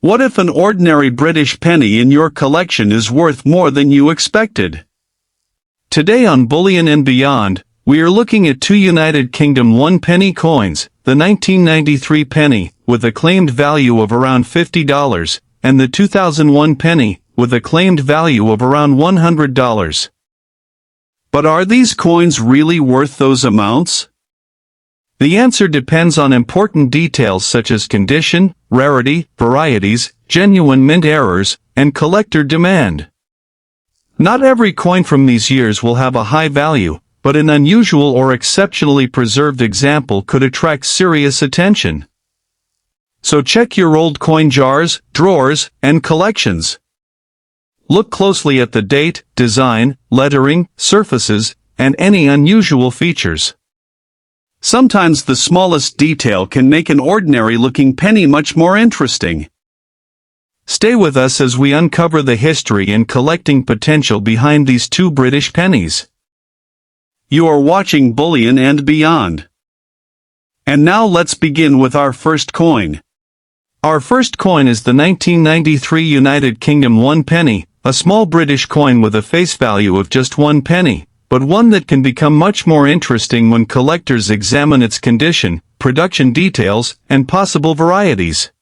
What if an ordinary British penny in your collection is worth more than you expected? Today on Bullion and Beyond, we are looking at two United Kingdom 1 penny coins, the 1993 penny, with a claimed value of around $50, and the 2001 penny, with a claimed value of around $100. But are these coins really worth those amounts? The answer depends on important details such as condition, rarity, varieties, genuine mint errors, and collector demand. Not every coin from these years will have a high value, but an unusual or exceptionally preserved example could attract serious attention. So check your old coin jars, drawers, and collections. Look closely at the date, design, lettering, surfaces, and any unusual features. Sometimes the smallest detail can make an ordinary-looking penny much more interesting. Stay with us as we uncover the history and collecting potential behind these two British pennies. You are watching Bullion and Beyond. And now let's begin with our first coin. Our first coin is the 1993 United Kingdom 1 penny, a small British coin with a face value of just 1 penny, but one that can become much more interesting when collectors examine its condition, production details, and possible varieties.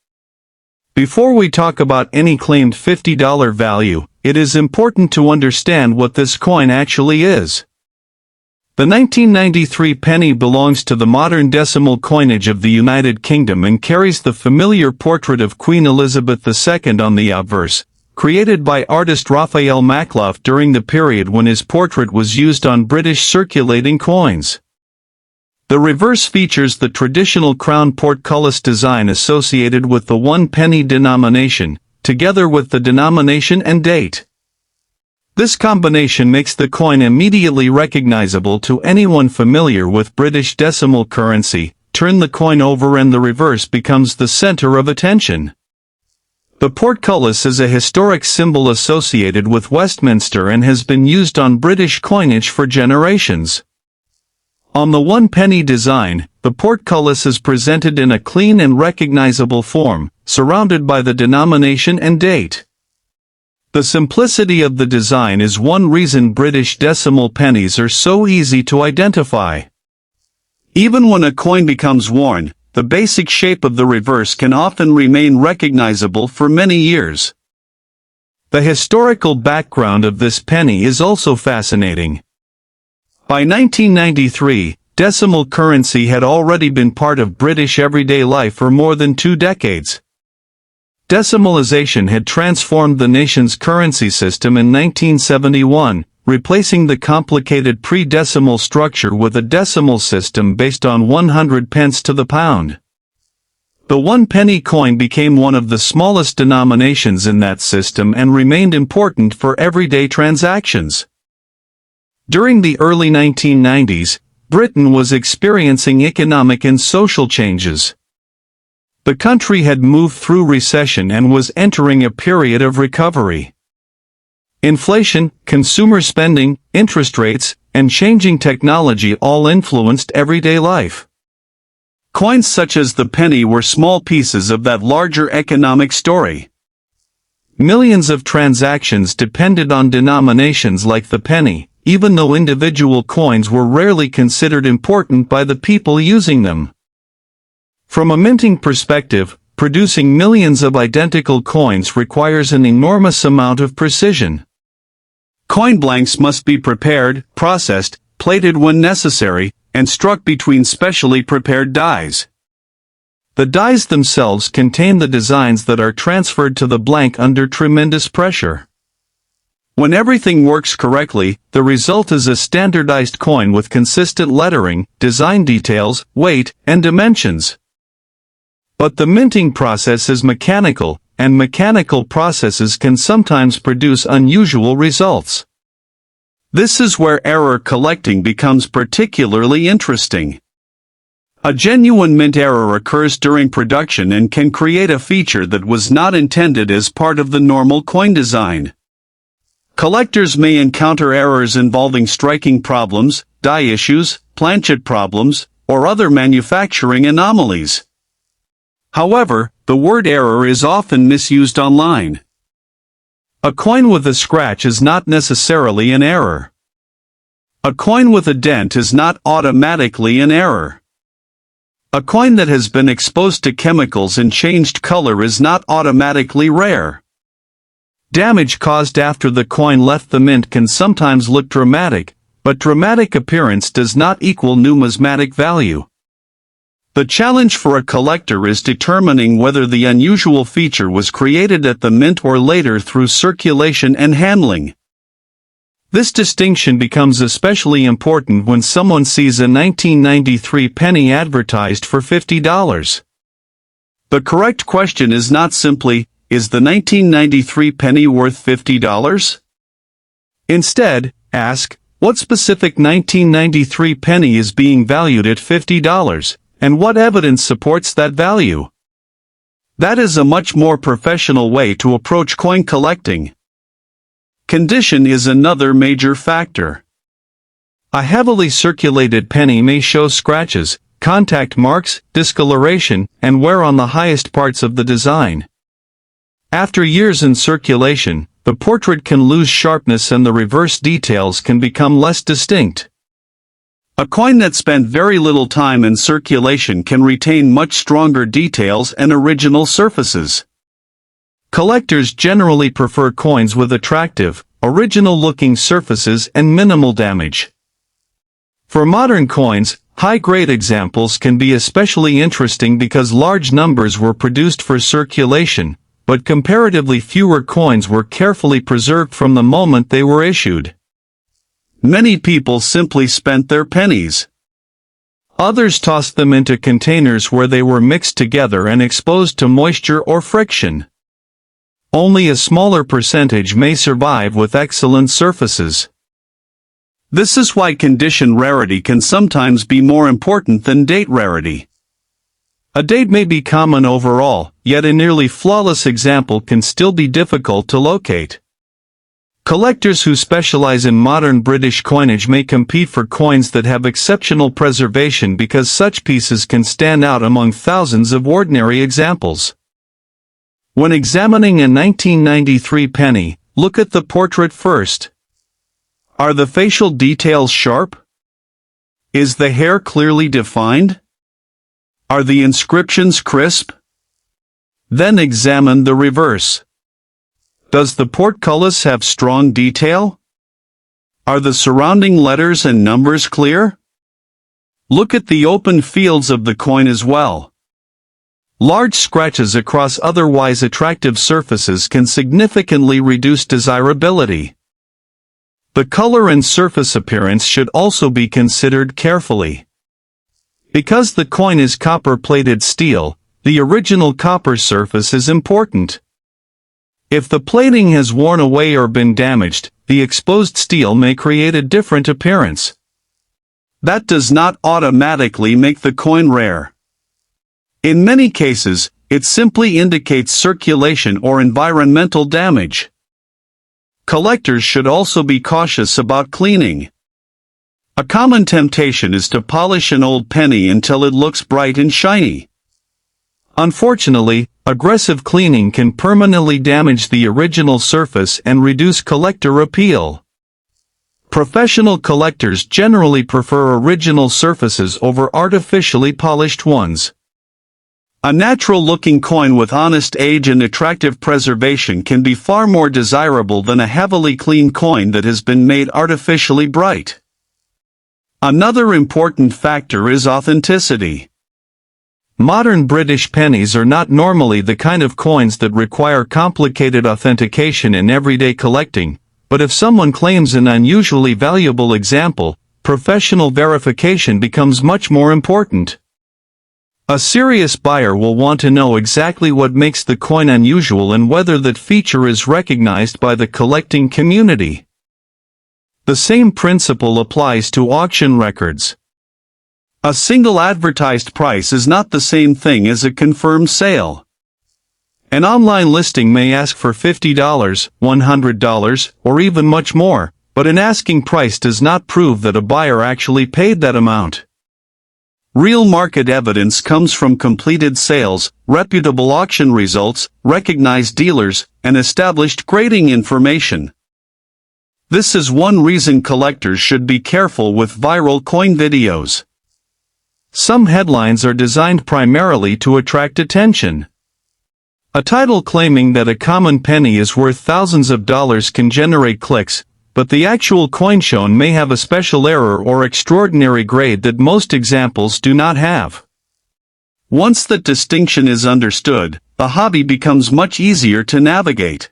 Before we talk about any claimed $50 value, it is important to understand what this coin actually is. The 1993 penny belongs to the modern decimal coinage of the United Kingdom and carries the familiar portrait of Queen Elizabeth II on the obverse, created by artist Raphael Makhlouf during the period when his portrait was used on British circulating coins. The reverse features the traditional crown portcullis design associated with the 1 penny denomination, together with the denomination and date. This combination makes the coin immediately recognizable to anyone familiar with British decimal currency. Turn the coin over and the reverse becomes the center of attention. The portcullis is a historic symbol associated with Westminster and has been used on British coinage for generations. On the 1 penny design, the portcullis is presented in a clean and recognizable form, surrounded by the denomination and date. The simplicity of the design is one reason British decimal pennies are so easy to identify. Even when a coin becomes worn, the basic shape of the reverse can often remain recognizable for many years. The historical background of this penny is also fascinating. By 1993, decimal currency had already been part of British everyday life for more than 2 decades. Decimalization had transformed the nation's currency system in 1971, replacing the complicated pre-decimal structure with a decimal system based on 100 pence to the pound. The 1 penny coin became one of the smallest denominations in that system and remained important for everyday transactions. During the early 1990s, Britain was experiencing economic and social changes. The country had moved through recession and was entering a period of recovery. Inflation, consumer spending, interest rates, and changing technology all influenced everyday life. Coins such as the penny were small pieces of that larger economic story. Millions of transactions depended on denominations like the penny, even though individual coins were rarely considered important by the people using them. From a minting perspective, producing millions of identical coins requires an enormous amount of precision. Coin blanks must be prepared, processed, plated when necessary, and struck between specially prepared dies. The dies themselves contain the designs that are transferred to the blank under tremendous pressure. When everything works correctly, the result is a standardized coin with consistent lettering, design details, weight, and dimensions. But the minting process is mechanical, and mechanical processes can sometimes produce unusual results. This is where error collecting becomes particularly interesting. A genuine mint error occurs during production and can create a feature that was not intended as part of the normal coin design. Collectors may encounter errors involving striking problems, die issues, planchet problems, or other manufacturing anomalies. However, The word error is often misused online. A coin with a scratch is not necessarily an error. A coin with a dent is not automatically an error. A coin that has been exposed to chemicals and changed color is not automatically rare. Damage caused after the coin left the mint can sometimes look dramatic, but dramatic appearance does not equal numismatic value. The challenge for a collector is determining whether the unusual feature was created at the mint or later through circulation and handling. This distinction becomes especially important when someone sees a 1993 penny advertised for $50. The correct question is not simply, is the 1993 penny worth $50? Instead, ask, what specific 1993 penny is being valued at $50, and what evidence supports that value? That is a much more professional way to approach coin collecting. Condition is another major factor. A heavily circulated penny may show scratches, contact marks, discoloration, and wear on the highest parts of the design. After years in circulation, the portrait can lose sharpness and the reverse details can become less distinct. A coin that spent very little time in circulation can retain much stronger details and original surfaces. Collectors generally prefer coins with attractive, original-looking surfaces and minimal damage. For modern coins, high-grade examples can be especially interesting because large numbers were produced for circulation, but comparatively fewer coins were carefully preserved from the moment they were issued. Many people simply spent their pennies. Others tossed them into containers where they were mixed together and exposed to moisture or friction. Only a smaller percentage may survive with excellent surfaces. This is why condition rarity can sometimes be more important than date rarity. A date may be common overall, yet a nearly flawless example can still be difficult to locate. Collectors who specialize in modern British coinage may compete for coins that have exceptional preservation because such pieces can stand out among thousands of ordinary examples. When examining a 1993 penny, look at the portrait first. Are the facial details sharp? Is the hair clearly defined? Are the inscriptions crisp? Then examine the reverse. Does the portcullis have strong detail? Are the surrounding letters and numbers clear? Look at the open fields of the coin as well. Large scratches across otherwise attractive surfaces can significantly reduce desirability. The color and surface appearance should also be considered carefully. Because the coin is copper-plated steel, the original copper surface is important. If the plating has worn away or been damaged, the exposed steel may create a different appearance. That does not automatically make the coin rare. In many cases, it simply indicates circulation or environmental damage. Collectors should also be cautious about cleaning. A common temptation is to polish an old penny until it looks bright and shiny. Unfortunately, aggressive cleaning can permanently damage the original surface and reduce collector appeal. Professional collectors generally prefer original surfaces over artificially polished ones. A natural-looking coin with honest age and attractive preservation can be far more desirable than a heavily cleaned coin that has been made artificially bright. Another important factor is authenticity. Modern British pennies are not normally the kind of coins that require complicated authentication in everyday collecting, but if someone claims an unusually valuable example, professional verification becomes much more important. A serious buyer will want to know exactly what makes the coin unusual and whether that feature is recognized by the collecting community. The same principle applies to auction records. A single advertised price is not the same thing as a confirmed sale. An online listing may ask for $50, $100, or even much more, but an asking price does not prove that a buyer actually paid that amount. Real market evidence comes from completed sales, reputable auction results, recognized dealers, and established grading information. This is one reason collectors should be careful with viral coin videos. Some headlines are designed primarily to attract attention. A title claiming that a common penny is worth thousands of dollars can generate clicks, but the actual coin shown may have a special error or extraordinary grade that most examples do not have. Once that distinction is understood, the hobby becomes much easier to navigate.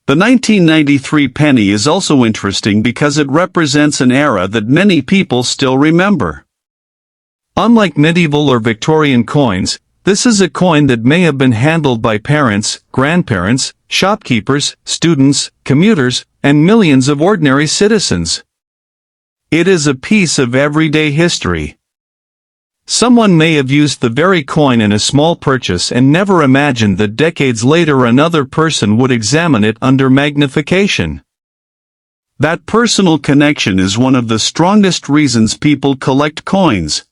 The 1993 penny is also interesting because it represents an era that many people still remember. Unlike medieval or Victorian coins, this is a coin that may have been handled by parents, grandparents, shopkeepers, students, commuters, and millions of ordinary citizens. It is a piece of everyday history. Someone may have used the very coin in a small purchase and never imagined that decades later another person would examine it under magnification. That personal connection is one of the strongest reasons people collect coins.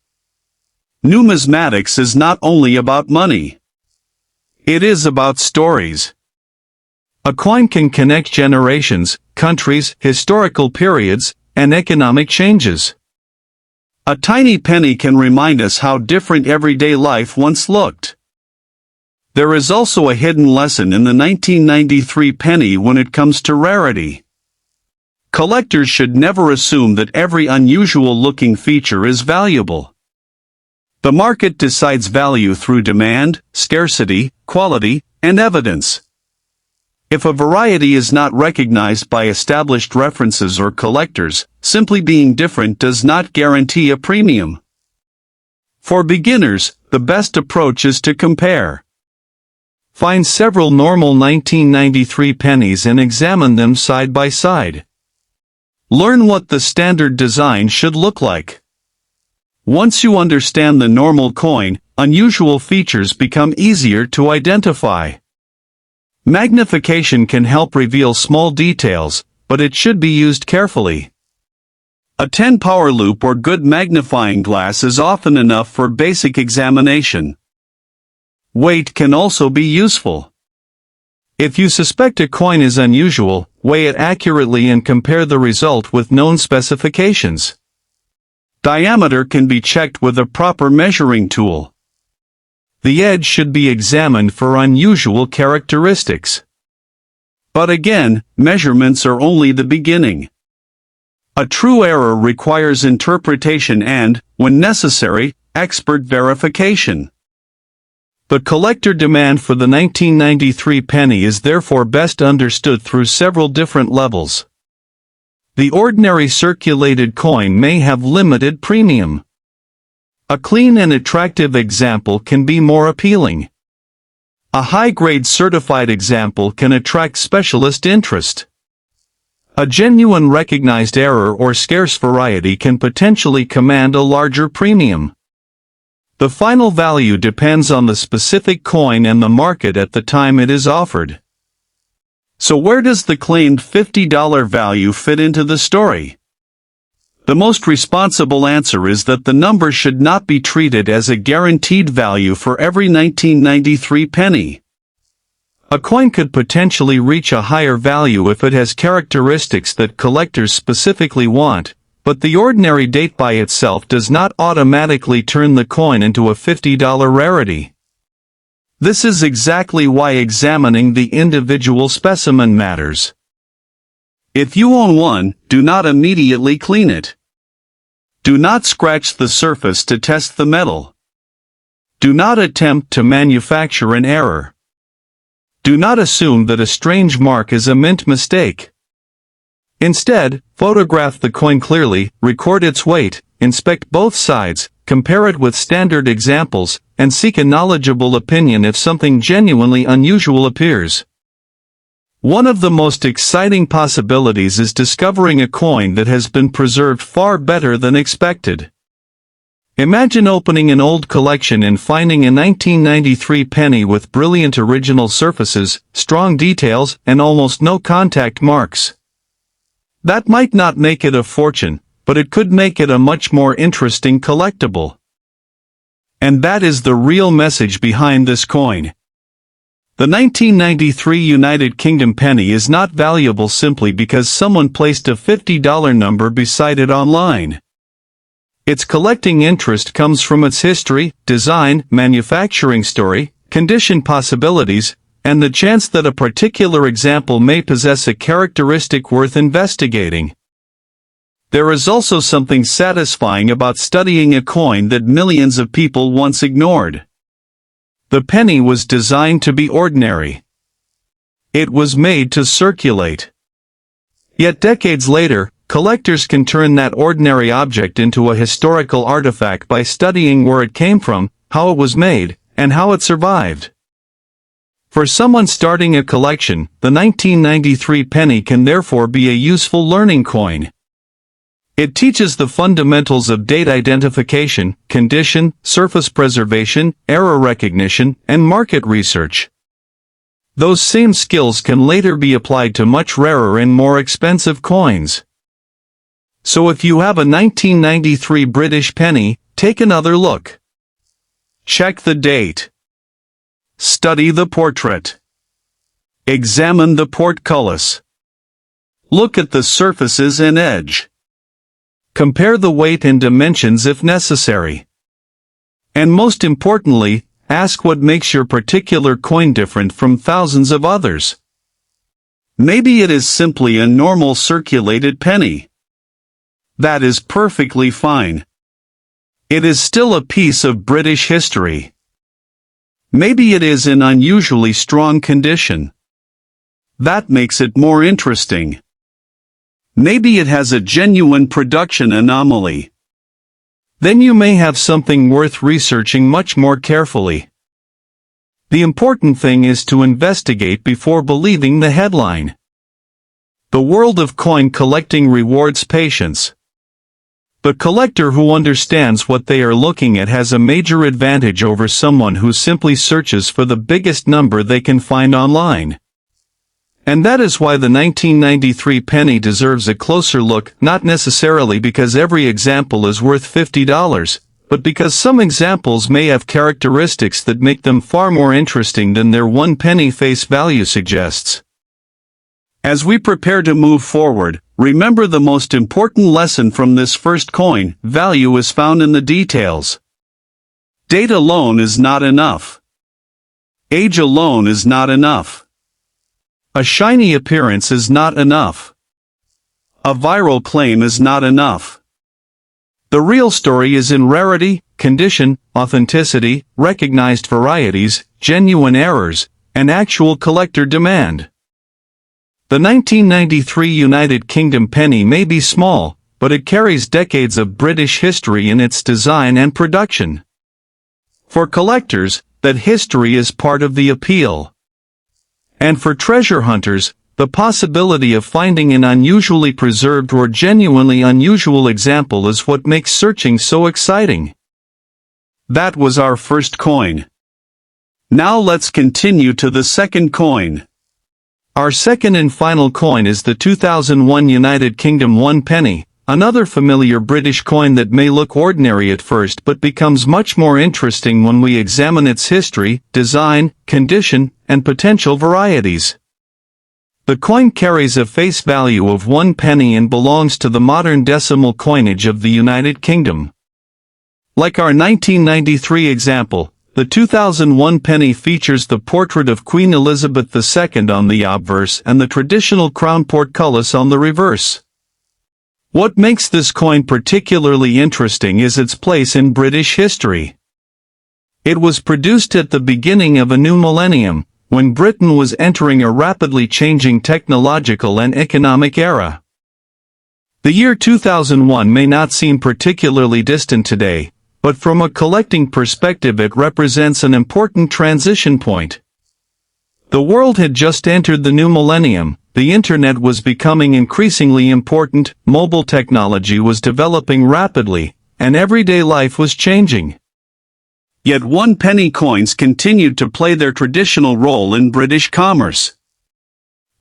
Numismatics is not only about money. It is about stories. A coin can connect generations, countries, historical periods, and economic changes. A tiny penny can remind us how different everyday life once looked. There is also a hidden lesson in the 1993 penny when it comes to rarity. Collectors should never assume that every unusual-looking feature is valuable. The market decides value through demand, scarcity, quality, and evidence. If a variety is not recognized by established references or collectors, simply being different does not guarantee a premium. For beginners, the best approach is to compare. Find several normal 1993 pennies and examine them side by side. Learn what the standard design should look like. Once you understand the normal coin, unusual features become easier to identify. Magnification can help reveal small details, but it should be used carefully. A 10 power loupe or good magnifying glass is often enough for basic examination. Weight can also be useful. If you suspect a coin is unusual, weigh it accurately and compare the result with known specifications. Diameter can be checked with a proper measuring tool. The edge should be examined for unusual characteristics. But again, measurements are only the beginning. A true error requires interpretation and, when necessary, expert verification. The collector demand for the 1993 penny is therefore best understood through several different levels. The ordinary circulated coin may have limited premium. A clean and attractive example can be more appealing. A high-grade certified example can attract specialist interest. A genuine recognized error or scarce variety can potentially command a larger premium. The final value depends on the specific coin and the market at the time it is offered. So where does the claimed $50 value fit into the story? The most responsible answer is that the number should not be treated as a guaranteed value for every 1993 penny. A coin could potentially reach a higher value if it has characteristics that collectors specifically want, but the ordinary date by itself does not automatically turn the coin into a $50 rarity. This is exactly why examining the individual specimen matters. If you own one, do not immediately clean it. Do not scratch the surface to test the metal. Do not attempt to manufacture an error. Do not assume that a strange mark is a mint mistake. Instead, photograph the coin clearly, record its weight, inspect both sides, compare it with standard examples, and seek a knowledgeable opinion if something genuinely unusual appears. One of the most exciting possibilities is discovering a coin that has been preserved far better than expected. Imagine opening an old collection and finding a 1993 penny with brilliant original surfaces, strong details, and almost no contact marks. That might not make it a fortune, but it could make it a much more interesting collectible. And that is the real message behind this coin. The 1993 United Kingdom penny is not valuable simply because someone placed a $50 number beside it online. Its collecting interest comes from its history, design, manufacturing story, condition possibilities, and the chance that a particular example may possess a characteristic worth investigating. There is also something satisfying about studying a coin that millions of people once ignored. The penny was designed to be ordinary. It was made to circulate. Yet decades later, collectors can turn that ordinary object into a historical artifact by studying where it came from, how it was made, and how it survived. For someone starting a collection, the 1993 penny can therefore be a useful learning coin. It teaches the fundamentals of date identification, condition, surface preservation, error recognition, and market research. Those same skills can later be applied to much rarer and more expensive coins. So if you have a 1993 British penny, take another look. Check the date. Study the portrait. Examine the portcullis. Look at the surfaces and edge. Compare the weight and dimensions if necessary. And most importantly, ask what makes your particular coin different from thousands of others. Maybe it is simply a normal circulated penny. That is perfectly fine. It is still a piece of British history. Maybe it is in unusually strong condition. That makes it more interesting. Maybe it has a genuine production anomaly. Then you may have something worth researching much more carefully. The important thing is to investigate before believing the headline. The world of coin collecting rewards patience. The collector who understands what they are looking at has a major advantage over someone who simply searches for the biggest number they can find online. And that is why the 1993 penny deserves a closer look, not necessarily because every example is worth $50, but because some examples may have characteristics that make them far more interesting than their 1 penny face value suggests. As we prepare to move forward, remember the most important lesson from this first coin: value is found in the details. Date alone is not enough. Age alone is not enough. A shiny appearance is not enough. A viral claim is not enough. The real story is in rarity, condition, authenticity, recognized varieties, genuine errors, and actual collector demand. The 1993 United Kingdom penny may be small, but it carries decades of British history in its design and production. For collectors, that history is part of the appeal. And for treasure hunters, the possibility of finding an unusually preserved or genuinely unusual example is what makes searching so exciting. That was our first coin. Now let's continue to the second coin. Our second and final coin is the 2001 United Kingdom 1 penny, another familiar British coin that may look ordinary at first but becomes much more interesting when we examine its history, design, condition, and potential varieties. The coin carries a face value of 1 penny and belongs to the modern decimal coinage of the United Kingdom. Like our 1993 example, the 2001 penny features the portrait of Queen Elizabeth II on the obverse and the traditional crown portcullis on the reverse. What makes this coin particularly interesting is its place in British history. It was produced at the beginning of a new millennium, when Britain was entering a rapidly changing technological and economic era. The year 2001 may not seem particularly distant today, but from a collecting perspective it represents an important transition point. The world had just entered the new millennium, the internet was becoming increasingly important, mobile technology was developing rapidly, and everyday life was changing. Yet 1 penny coins continued to play their traditional role in British commerce.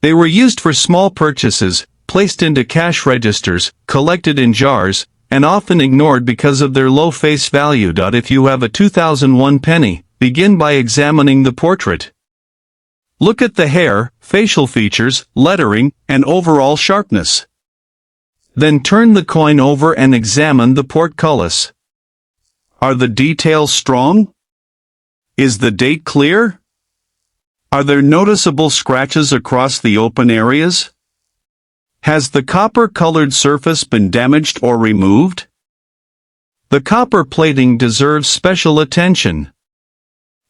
They were used for small purchases, placed into cash registers, collected in jars, and often ignored because of their low face value. If you have a 2001 penny, begin by examining the portrait. Look at the hair, facial features, lettering, and overall sharpness. Then turn the coin over and examine the portcullis. Are the details strong? Is the date clear? Are there noticeable scratches across the open areas? Has the copper-colored surface been damaged or removed? The copper plating deserves special attention.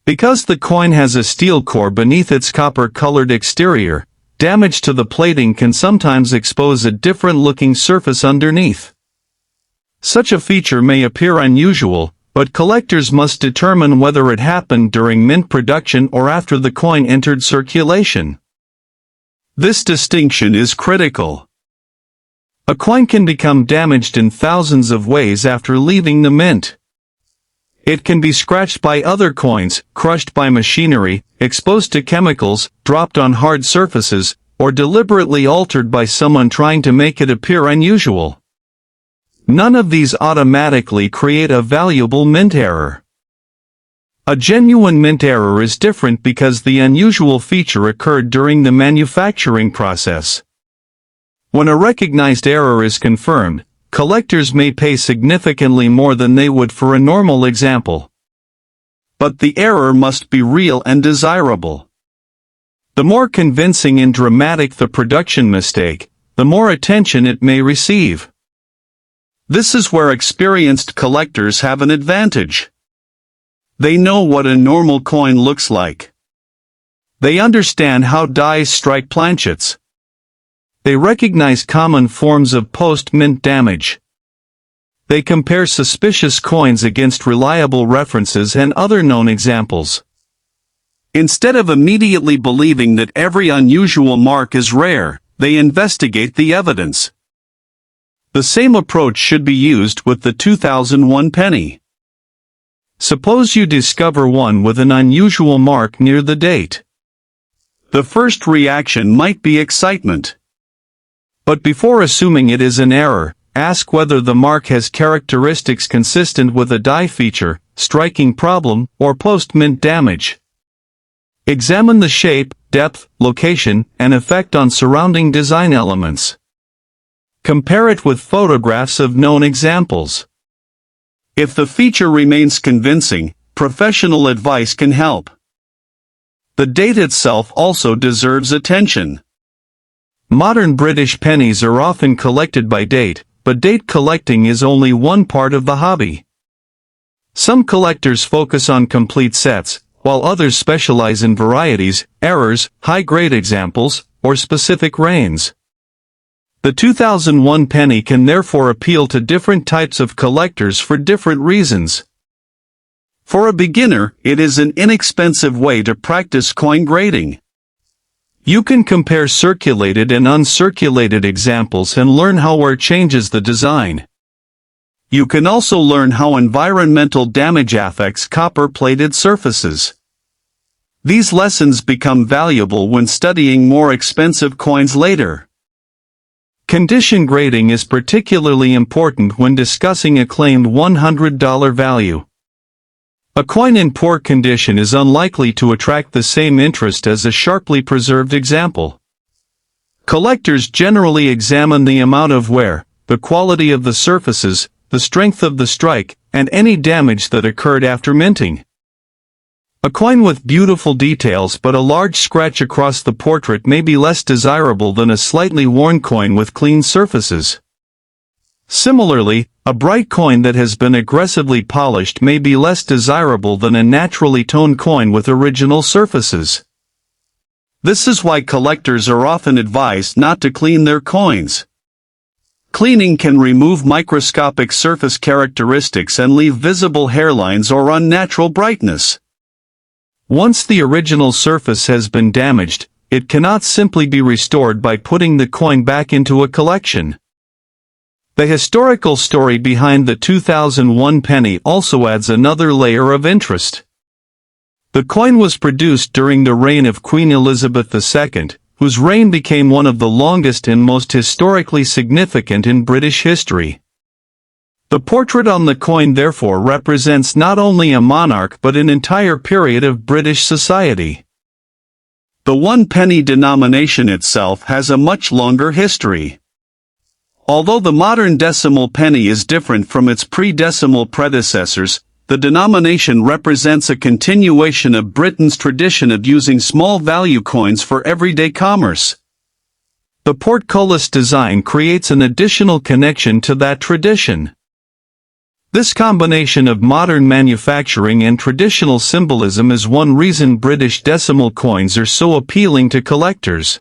Because the coin has a steel core beneath its copper-colored exterior, damage to the plating can sometimes expose a different-looking surface underneath. Such a feature may appear unusual, but collectors must determine whether it happened during mint production or after the coin entered circulation. This distinction is critical. A coin can become damaged in thousands of ways after leaving the mint. It can be scratched by other coins, crushed by machinery, exposed to chemicals, dropped on hard surfaces, or deliberately altered by someone trying to make it appear unusual. None of these automatically create a valuable mint error. A genuine mint error is different because the unusual feature occurred during the manufacturing process. When a recognized error is confirmed, collectors may pay significantly more than they would for a normal example. But the error must be real and desirable. The more convincing and dramatic the production mistake, the more attention it may receive. This is where experienced collectors have an advantage. They know what a normal coin looks like. They understand how dies strike planchets. They recognize common forms of post-mint damage. They compare suspicious coins against reliable references and other known examples. Instead of immediately believing that every unusual mark is rare, they investigate the evidence. The same approach should be used with the 2001 penny. Suppose you discover one with an unusual mark near the date. The first reaction might be excitement. But before assuming it is an error, ask whether the mark has characteristics consistent with a die feature, striking problem, or post-mint damage. Examine the shape, depth, location, and effect on surrounding design elements. Compare it with photographs of known examples. If the feature remains convincing, professional advice can help. The date itself also deserves attention. Modern British pennies are often collected by date, but date collecting is only one part of the hobby. Some collectors focus on complete sets, while others specialize in varieties, errors, high-grade examples, or specific reigns. The 2001 penny can therefore appeal to different types of collectors for different reasons. For a beginner, it is an inexpensive way to practice coin grading. You can compare circulated and uncirculated examples and learn how wear changes the design. You can also learn how environmental damage affects copper-plated surfaces. These lessons become valuable when studying more expensive coins later. Condition grading is particularly important when discussing a claimed $100 value. A coin in poor condition is unlikely to attract the same interest as a sharply preserved example. Collectors generally examine the amount of wear, the quality of the surfaces, the strength of the strike, and any damage that occurred after minting. A coin with beautiful details but a large scratch across the portrait may be less desirable than a slightly worn coin with clean surfaces. Similarly, a bright coin that has been aggressively polished may be less desirable than a naturally toned coin with original surfaces. This is why collectors are often advised not to clean their coins. Cleaning can remove microscopic surface characteristics and leave visible hairlines or unnatural brightness. Once the original surface has been damaged, it cannot simply be restored by putting the coin back into a collection. The historical story behind the 2001 penny also adds another layer of interest. The coin was produced during the reign of Queen Elizabeth II, whose reign became one of the longest and most historically significant in British history. The portrait on the coin therefore represents not only a monarch but an entire period of British society. The 1 penny denomination itself has a much longer history. Although the modern decimal penny is different from its pre-decimal predecessors, the denomination represents a continuation of Britain's tradition of using small value coins for everyday commerce. The portcullis design creates an additional connection to that tradition. This combination of modern manufacturing and traditional symbolism is one reason British decimal coins are so appealing to collectors.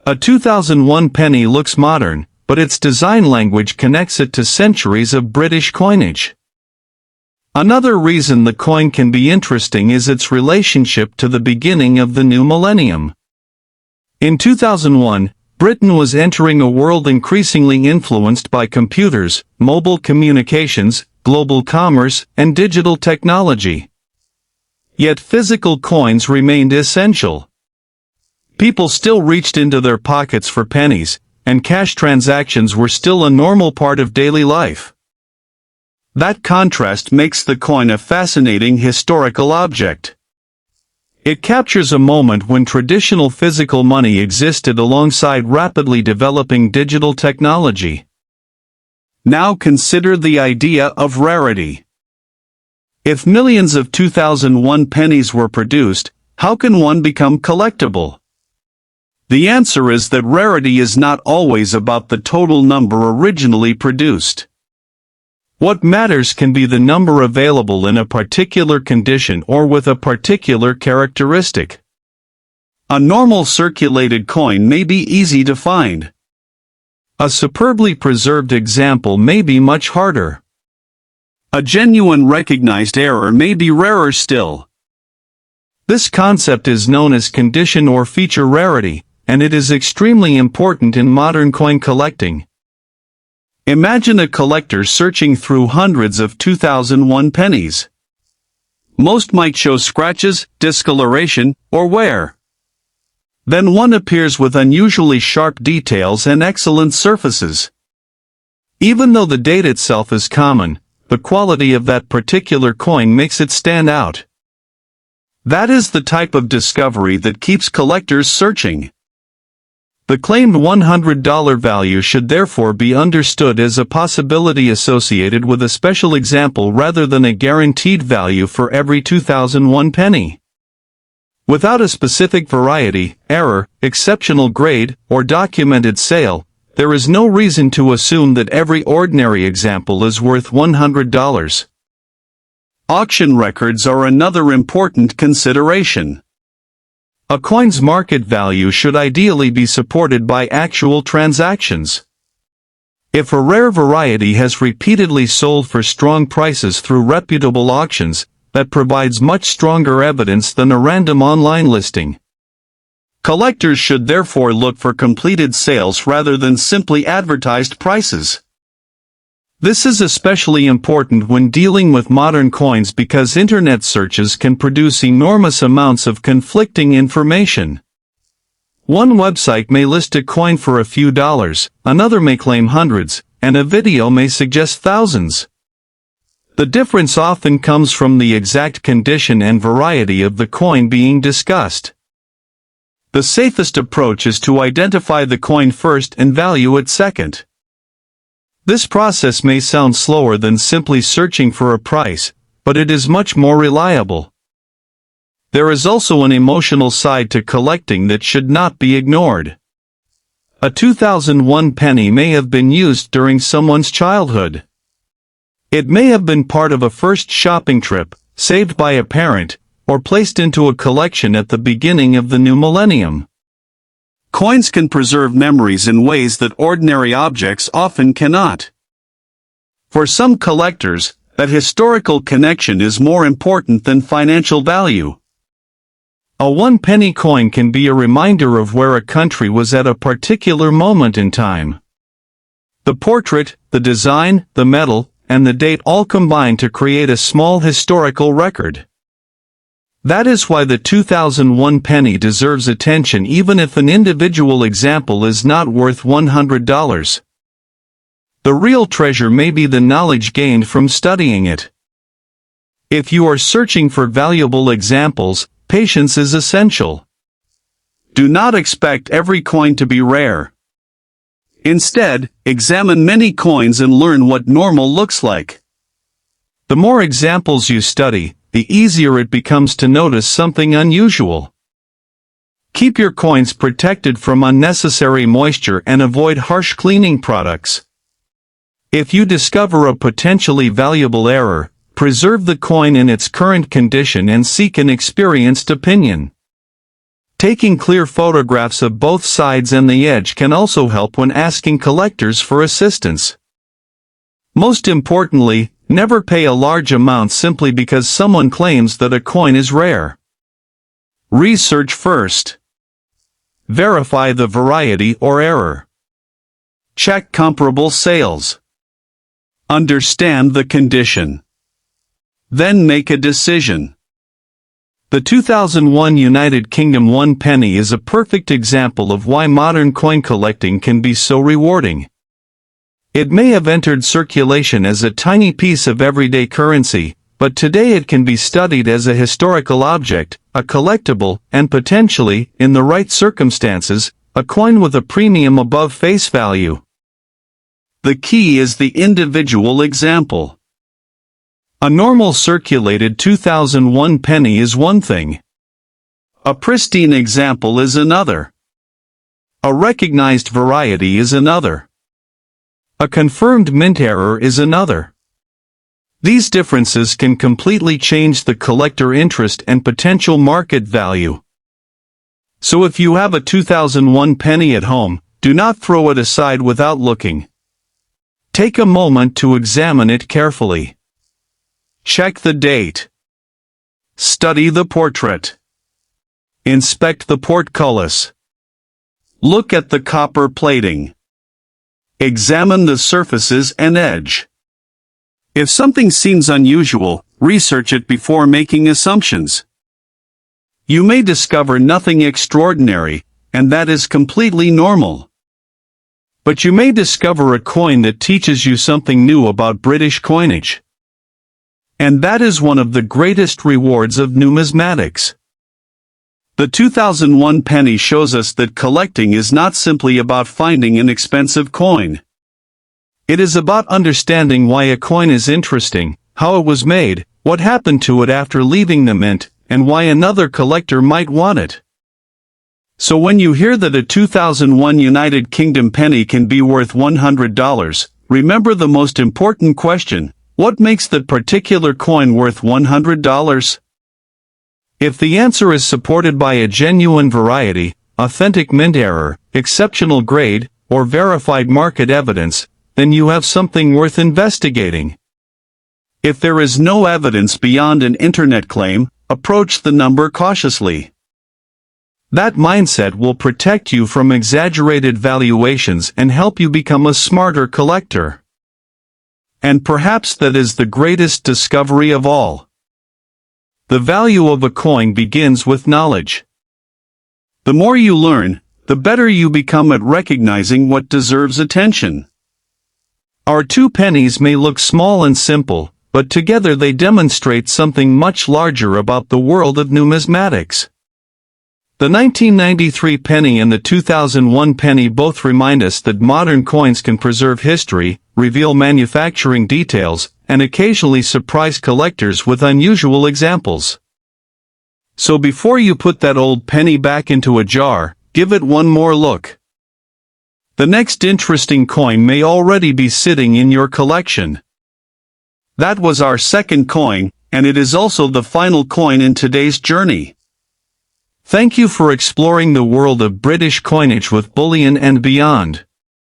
A 2001 penny looks modern, but its design language connects it to centuries of British coinage. Another reason the coin can be interesting is its relationship to the beginning of the new millennium. In 2001, Britain was entering a world increasingly influenced by computers, mobile communications, global commerce, and digital technology. Yet physical coins remained essential. People still reached into their pockets for pennies, and cash transactions were still a normal part of daily life. That contrast makes the coin a fascinating historical object. It captures a moment when traditional physical money existed alongside rapidly developing digital technology. Now consider the idea of rarity. If millions of 2001 pennies were produced, how can one become collectible? The answer is that rarity is not always about the total number originally produced. What matters can be the number available in a particular condition or with a particular characteristic. A normal circulated coin may be easy to find. A superbly preserved example may be much harder. A genuine recognized error may be rarer still. This concept is known as condition or feature rarity, and it is extremely important in modern coin collecting. Imagine a collector searching through hundreds of 2001 pennies. Most might show scratches, discoloration, or wear. Then one appears with unusually sharp details and excellent surfaces. Even though the date itself is common, the quality of that particular coin makes it stand out. That is the type of discovery that keeps collectors searching. The claimed $100 value should therefore be understood as a possibility associated with a special example rather than a guaranteed value for every 2001 penny. Without a specific variety, error, exceptional grade, or documented sale, there is no reason to assume that every ordinary example is worth $100. Auction records are another important consideration. A coin's market value should ideally be supported by actual transactions. If a rare variety has repeatedly sold for strong prices through reputable auctions, that provides much stronger evidence than a random online listing. Collectors should therefore look for completed sales rather than simply advertised prices. This is especially important when dealing with modern coins because internet searches can produce enormous amounts of conflicting information. One website may list a coin for a few dollars, another may claim hundreds, and a video may suggest thousands. The difference often comes from the exact condition and variety of the coin being discussed. The safest approach is to identify the coin first and value it second. This process may sound slower than simply searching for a price, but it is much more reliable. There is also an emotional side to collecting that should not be ignored. A 2001 penny may have been used during someone's childhood. It may have been part of a first shopping trip, saved by a parent, or placed into a collection at the beginning of the new millennium. Coins can preserve memories in ways that ordinary objects often cannot. For some collectors, that historical connection is more important than financial value. A 1 penny coin can be a reminder of where a country was at a particular moment in time. The portrait, the design, the metal, and the date all combine to create a small historical record. That is why the 2001 penny deserves attention even if an individual example is not worth $100. The real treasure may be the knowledge gained from studying it. If you are searching for valuable examples, patience is essential. Do not expect every coin to be rare. Instead, examine many coins and learn what normal looks like. The more examples you study, the easier it becomes to notice something unusual. Keep your coins protected from unnecessary moisture and avoid harsh cleaning products. If you discover a potentially valuable error, preserve the coin in its current condition and seek an experienced opinion. Taking clear photographs of both sides and the edge can also help when asking collectors for assistance. Most importantly, never pay a large amount simply because someone claims that a coin is rare. Research first. Verify the variety or error. Check comparable sales. Understand the condition. Then make a decision. The 2001 United Kingdom 1 penny is a perfect example of why modern coin collecting can be so rewarding. It may have entered circulation as a tiny piece of everyday currency, but today it can be studied as a historical object, a collectible, and potentially, in the right circumstances, a coin with a premium above face value. The key is the individual example. A normal circulated 2001 penny is one thing. A pristine example is another. A recognized variety is another. A confirmed mint error is another. These differences can completely change the collector interest and potential market value. So if you have a 2001 penny at home, do not throw it aside without looking. Take a moment to examine it carefully. Check the date. Study the portrait. Inspect the portcullis. Look at the copper plating. Examine the surfaces and edge. If something seems unusual, research it before making assumptions. You may discover nothing extraordinary, and that is completely normal. But you may discover a coin that teaches you something new about British coinage. And that is one of the greatest rewards of numismatics. The 2001 penny shows us that collecting is not simply about finding an expensive coin. It is about understanding why a coin is interesting, how it was made, what happened to it after leaving the mint, and why another collector might want it. So when you hear that a 2001 United Kingdom penny can be worth $100, remember the most important question: what makes that particular coin worth $100? If the answer is supported by a genuine variety, authentic mint error, exceptional grade, or verified market evidence, then you have something worth investigating. If there is no evidence beyond an internet claim, approach the number cautiously. That mindset will protect you from exaggerated valuations and help you become a smarter collector. And perhaps that is the greatest discovery of all. The value of a coin begins with knowledge. The more you learn, the better you become at recognizing what deserves attention. Our two pennies may look small and simple, but together they demonstrate something much larger about the world of numismatics. The 1993 penny and the 2001 penny both remind us that modern coins can preserve history, reveal manufacturing details, and occasionally surprise collectors with unusual examples. So before you put that old penny back into a jar, give it one more look. The next interesting coin may already be sitting in your collection. That was our second coin, and it is also the final coin in today's journey. Thank you for exploring the world of British coinage with Bullion and Beyond.